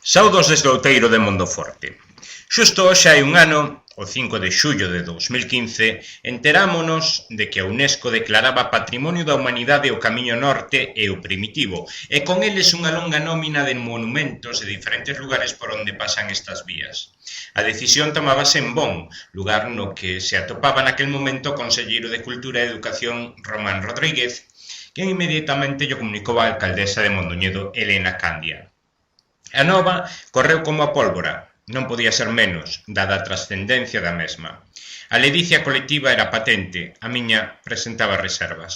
Saudos desde Outeiro de Mondoforte. Xusto hoxe hai un ano, o 5 de xullo de 2015, enterámonos de que a UNESCO declaraba Patrimonio da Humanidade o Camiño Norte e o Primitivo, e con eles unha longa nómina de monumentos de diferentes lugares por onde pasan estas vías. A decisión tomábase en Bon, lugar no que se atopaba naquel momento o Conselleiro de Cultura e Educación Román Rodríguez, quen inmediatamente lle comunicou á alcaldesa de Mondoñedo, Elena Candia. A nova correu como a pólvora, non podía ser menos, dada a trascendencia da mesma. A ledicia colectiva era patente, a miña presentaba reservas.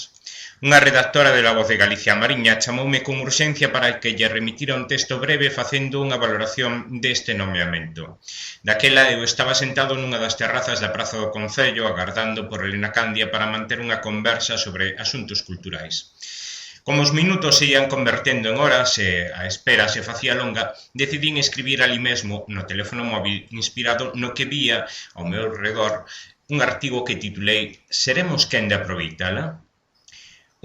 Unha redactora de La Voz de Galicia a Mariña chamoume con urxencia para que lle remitira un texto breve facendo unha valoración deste nomeamento. Daquela eu estaba sentado nunha das terrazas da Praza do Concello agardando por Elena Candia para manter unha conversa sobre asuntos culturais. Como os minutos se ian convertendo en horas e a espera se facía longa, decidín escribir ali mesmo no teléfono móvil inspirado no que vía ao meu redor un artigo que titulei "Seremos quen de aproveitala?".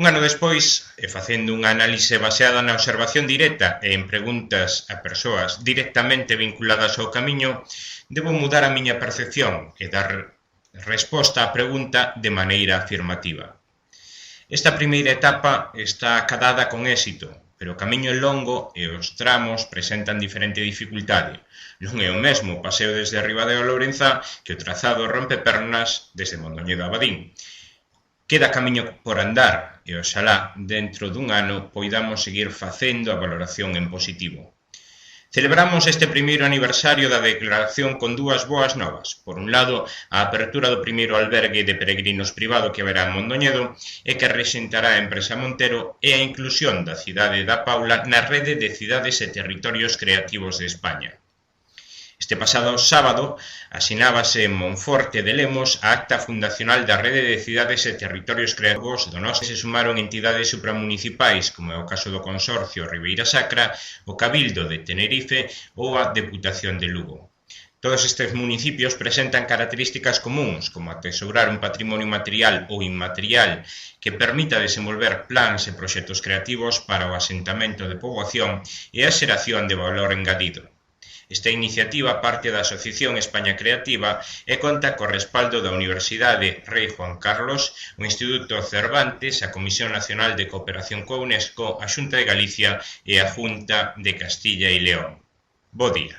Un ano despois, e facendo unha análise baseada na observación directa e en preguntas a persoas directamente vinculadas ao camiño, debo mudar a miña percepción e dar resposta á pregunta de maneira afirmativa. Esta primeira etapa está acadada con éxito, pero o camiño é longo e os tramos presentan diferente dificultade. Non é o mesmo o paseo desde Ribadeo a Lourenzá que o trazado rompe pernas desde Mondoñedo a Abadín. Queda camiño por andar e oxalá dentro dun ano poidamos seguir facendo a valoración en positivo. Celebramos este primeiro aniversario da declaración con dúas boas novas. Por un lado, a apertura do primeiro albergue de peregrinos privado que haberá en Mondoñedo e que rexentará a empresa Montero e a inclusión da cidade da Paula na rede de cidades e territorios creativos de España. Este pasado sábado asinábase en Monforte de Lemos a acta fundacional da Rede de Cidades e Territorios Creativos do Nos, que se sumaron entidades supramunicipais, como é o caso do Consorcio Ribeira Sacra, o Cabildo de Tenerife ou a Deputación de Lugo. Todos estes municipios presentan características comuns, como atesourar un patrimonio material ou inmaterial que permita desenvolver plans e proxectos creativos para o asentamento de poboación e a xeración de valor engadido. Esta iniciativa parte da Asociación España Creativa e conta co respaldo da Universidade Rei Juan Carlos, o Instituto Cervantes, a Comisión Nacional de Cooperación coa UNESCO, a Xunta de Galicia e a Junta de Castilla e León. Bo día.